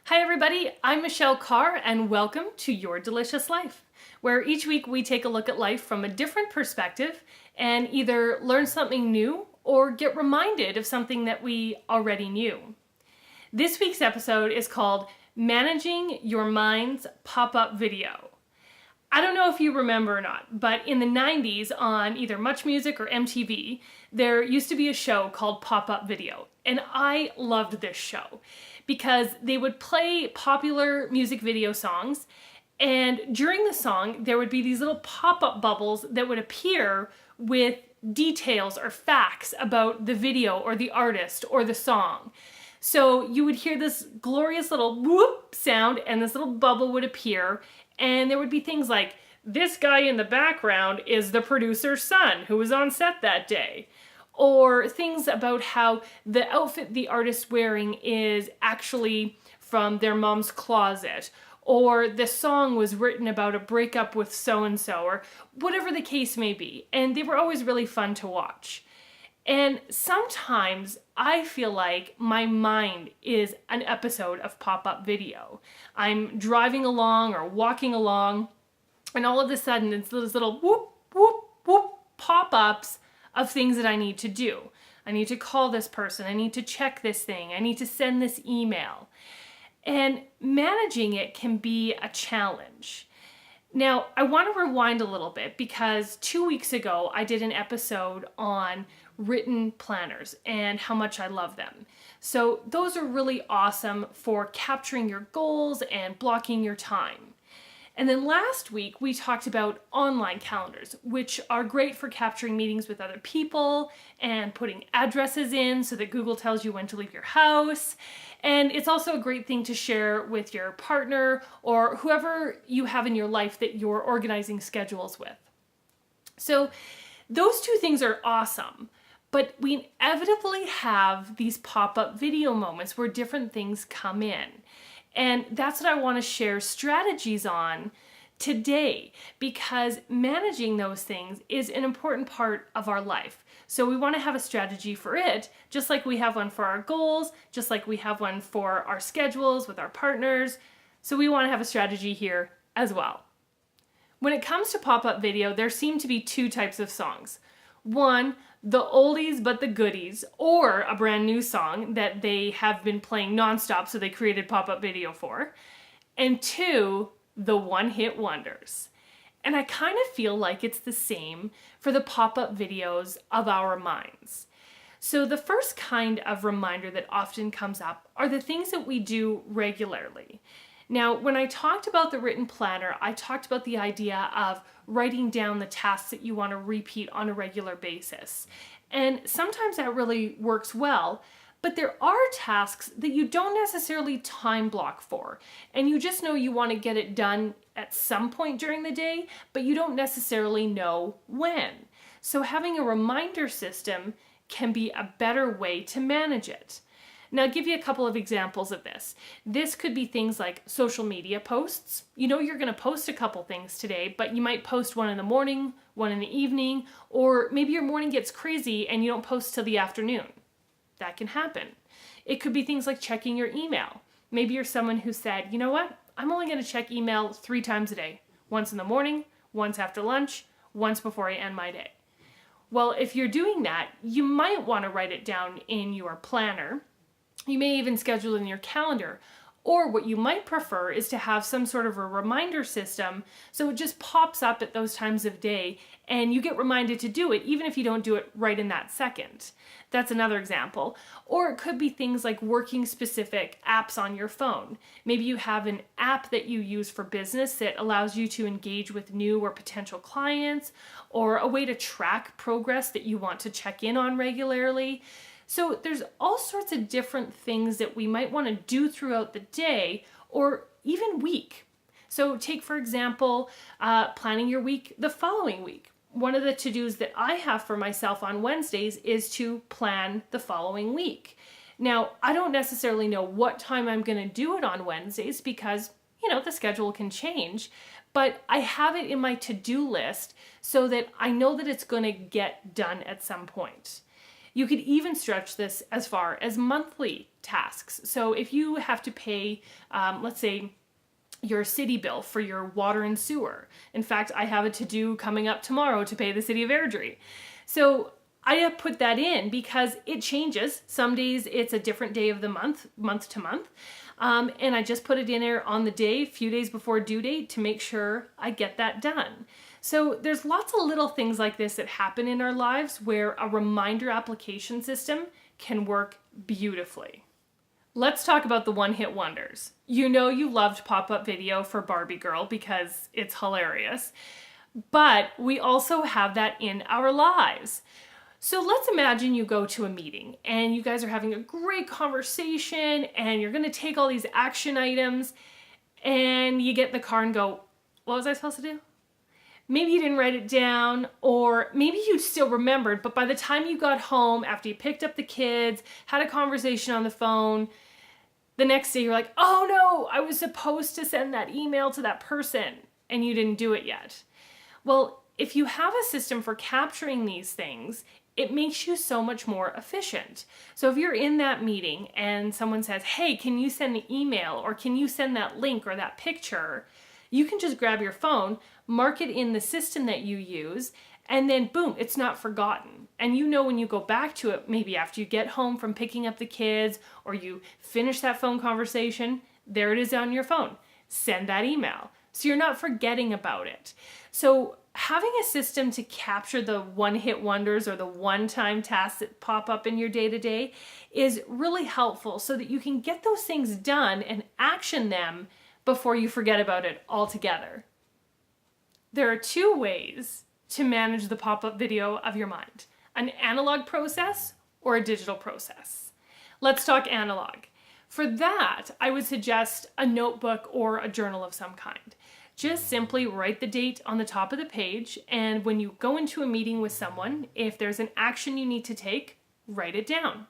Hi everybody, I'm Michelle Carre and welcome to Your Delicious Life, where each week we take a look at life from a different perspective and either learn something new or get reminded of something that we already knew. This week's episode is called Managing Your Mind's Pop-Up Video. I don't know if you remember or not, but in the 90s on either Much Music or MTV, there used to be a show called Pop-Up Video. And I loved this show because they would play popular music video songs, and during the song, there would be these little pop-up bubbles that would appear with details or facts about the video or the artist or the song. So you would hear this glorious little whoop sound and this little bubble would appear, and there would be things like, this guy in the background is the producer's son who was on set that day. Or things about how the outfit the artist's wearing is actually from their mom's closet. Or the song was written about a breakup with so-and-so, or whatever the case may be. And they were always really fun to watch. And sometimes I feel like my mind is an episode of pop-up video. I'm driving along or walking along, and all of a sudden it's those little whoop, whoop, whoop pop-ups of things that I need to do. I need to call this person, I need to check this thing, I need to send this email. And managing it can be a challenge. Now, I want to rewind a little bit because 2 weeks ago I did an episode on written planners and how much I love them. So those are really awesome for capturing your goals and blocking your time. And then last week we talked about online calendars, which are great for capturing meetings with other people and putting addresses in so that Google tells you when to leave your house. And it's also a great thing to share with your partner or whoever you have in your life that you're organizing schedules with. So those two things are awesome, but we inevitably have these pop-up video moments where different things come in. And that's what I want to share strategies on today, because managing those things is an important part of our life. So we want to have a strategy for it, just like we have one for our goals, just like we have one for our schedules with our partners. So we want to have a strategy here as well. When it comes to pop-up video, there seem to be two types of songs. One, the oldies but the goodies, or a brand new song that they have been playing nonstop, so they created pop-up video for. And two, the one-hit wonders. And I kind of feel like it's the same for the pop-up videos of our minds. So the first kind of reminder that often comes up are the things that we do regularly. Now, when I talked about the written planner, I talked about the idea of writing down the tasks that you want to repeat on a regular basis. And sometimes that really works well, but there are tasks that you don't necessarily time block for. And you just know you want to get it done at some point during the day, but you don't necessarily know when. So having a reminder system can be a better way to manage it. Now, I'll give you a couple of examples of this. This could be things like social media posts. You know you're going to post a couple things today, but you might post one in the morning, one in the evening, or maybe your morning gets crazy and you don't post till the afternoon. That can happen. It could be things like checking your email. Maybe you're someone who said, you know what, I'm only going to check email 3 times a day. Once in the morning, once after lunch, once before I end my day. Well, if you're doing that, you might want to write it down in your planner. You may even schedule it in your calendar. Or what you might prefer is to have some sort of a reminder system so it just pops up at those times of day and you get reminded to do it even if you don't do it right in that second. That's another example. Or it could be things like working specific apps on your phone. Maybe you have an app that you use for business that allows you to engage with new or potential clients, or a way to track progress that you want to check in on regularly. So there's all sorts of different things that we might want to do throughout the day or even week. So take, for example, planning your week the following week. One of the to-dos that I have for myself on Wednesdays is to plan the following week. Now, I don't necessarily know what time I'm going to do it on Wednesdays because, the schedule can change, but I have it in my to-do list so that I know that it's going to get done at some point. You could even stretch this as far as monthly tasks. So if you have to pay, let's say, your city bill for your water and sewer. In fact, I have a to-do coming up tomorrow to pay the city of Airdrie. So I put that in because it changes. Some days it's a different day of the month, month to month. And I just put it in there on the day, a few days before due date, to make sure I get that done. So there's lots of little things like this that happen in our lives where a reminder application system can work beautifully. Let's talk about the one-hit wonders. You know you loved pop-up video for Barbie Girl because it's hilarious, but we also have that in our lives. So let's imagine you go to a meeting and you guys are having a great conversation and you're gonna take all these action items and you get in the car and go, what was I supposed to do? Maybe you didn't write it down, or maybe you still remembered, but by the time you got home, after you picked up the kids, had a conversation on the phone, the next day you're like, oh no, I was supposed to send that email to that person and you didn't do it yet. Well, if you have a system for capturing these things, it makes you so much more efficient. So if you're in that meeting and someone says, hey, can you send the email, or can you send that link or that picture? You can just grab your phone, mark it in the system that you use, and then boom, it's not forgotten. And you know when you go back to it, maybe after you get home from picking up the kids or you finish that phone conversation, there it is on your phone. Send that email. So you're not forgetting about it. So having a system to capture the one-hit wonders or the one-time tasks that pop up in your day-to-day is really helpful so that you can get those things done and action them before you forget about it altogether. There are two ways to manage the pop-up video of your mind: an analog process or a digital process. Let's talk analog. For that, I would suggest a notebook or a journal of some kind. Just simply write the date on the top of the page, and when you go into a meeting with someone, if there's an action you need to take, write it down.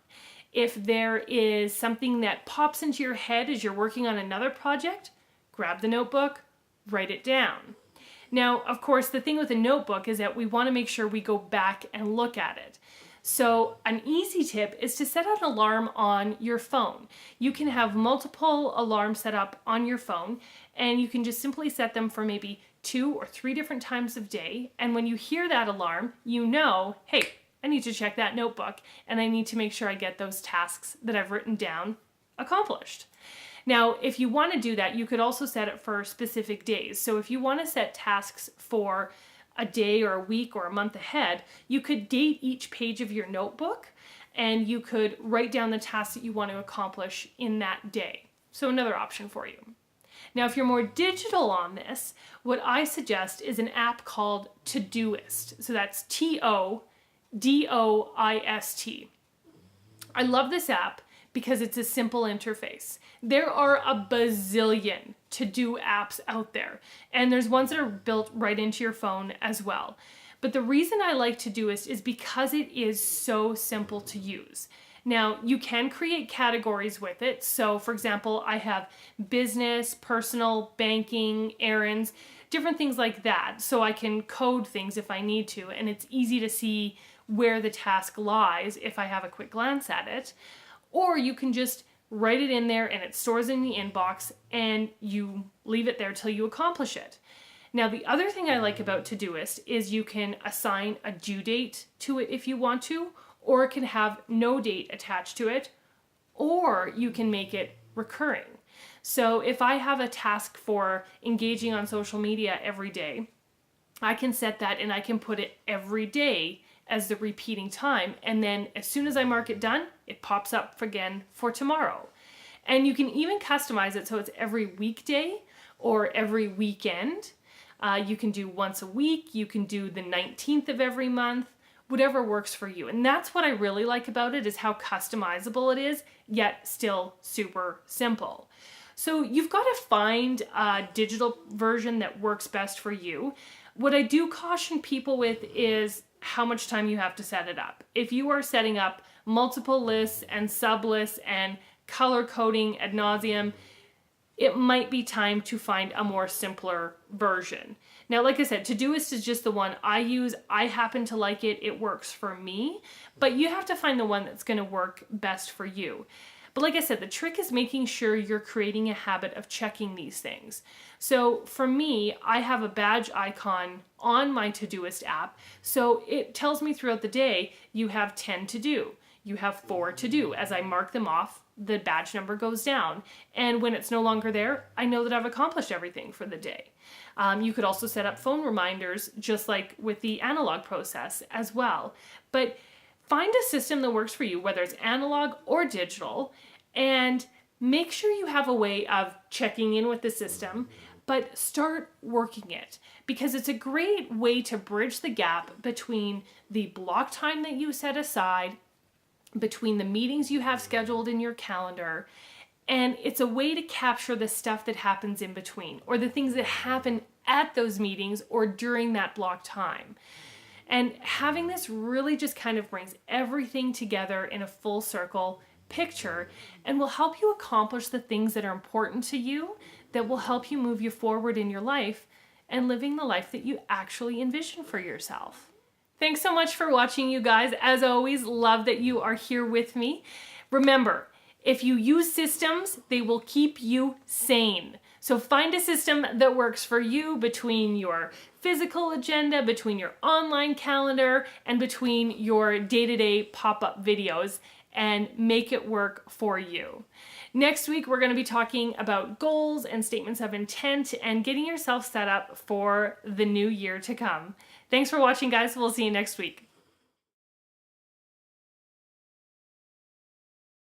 If there is something that pops into your head as you're working on another project, grab the notebook, write it down. Now, of course, the thing with a notebook is that we want to make sure we go back and look at it. So an easy tip is to set an alarm on your phone. You can have multiple alarms set up on your phone, and you can just simply set them for maybe 2 or 3 different times of day. And when you hear that alarm, you know, hey, I need to check that notebook and I need to make sure I get those tasks that I've written down accomplished. Now, if you want to do that, you could also set it for specific days. So if you want to set tasks for a day or a week or a month ahead, you could date each page of your notebook and you could write down the tasks that you want to accomplish in that day. So another option for you. Now, if you're more digital on this, what I suggest is an app called Todoist. So that's Todoist. I love this app because it's a simple interface. There are a bazillion to-do apps out there, and there's ones that are built right into your phone as well. But the reason I like Todoist is because it is so simple to use. Now, you can create categories with it. So, for example, I have business, personal, banking, errands, different things like that. So I can code things if I need to, and it's easy to see where the task lies if I have a quick glance at it. Or you can just write it in there and it stores in the inbox and you leave it there till you accomplish it. Now, the other thing I like about Todoist is you can assign a due date to it if you want to, or it can have no date attached to it, or you can make it recurring. So if I have a task for engaging on social media every day, I can set that and I can put it every day as the repeating time, and then as soon as I mark it done, it pops up again for tomorrow. And you can even customize it so it's every weekday or every weekend. You can do once a week, you can do the 19th of every month, whatever works for you. And that's what I really like about it, is how customizable it is, yet still super simple. So you've got to find a digital version that works best for you. What I do caution people with is how much time you have to set it up. If you are setting up multiple lists and sub-lists and color coding ad nauseum, it might be time to find a more simpler version. Now, like I said, Todoist is just the one I use. I happen to like it. It works for me, but you have to find the one that's going to work best for you. But like I said, the trick is making sure you're creating a habit of checking these things. So for me, I have a badge icon on my Todoist app. So it tells me throughout the day, you have 10 to do. You have 4 to do. As I mark them off, the badge number goes down. And when it's no longer there, I know that I've accomplished everything for the day. You could also set up phone reminders, just like with the analog process as well. But find a system that works for you, whether it's analog or digital, and make sure you have a way of checking in with the system, but start working it, because it's a great way to bridge the gap between the block time that you set aside, between the meetings you have scheduled in your calendar, and it's a way to capture the stuff that happens in between, or the things that happen at those meetings or during that block time. And having this really just kind of brings everything together in a full circle picture and will help you accomplish the things that are important to you, that will help you move you forward in your life and living the life that you actually envision for yourself. Thanks so much for watching, you guys. As always, love that you are here with me. Remember, if you use systems, they will keep you sane. So find a system that works for you between your physical agenda, between your online calendar, and between your day-to-day pop-up videos, and make it work for you. Next week, we're going to be talking about goals and statements of intent and getting yourself set up for the new year to come. Thanks for watching, guys. We'll see you next week.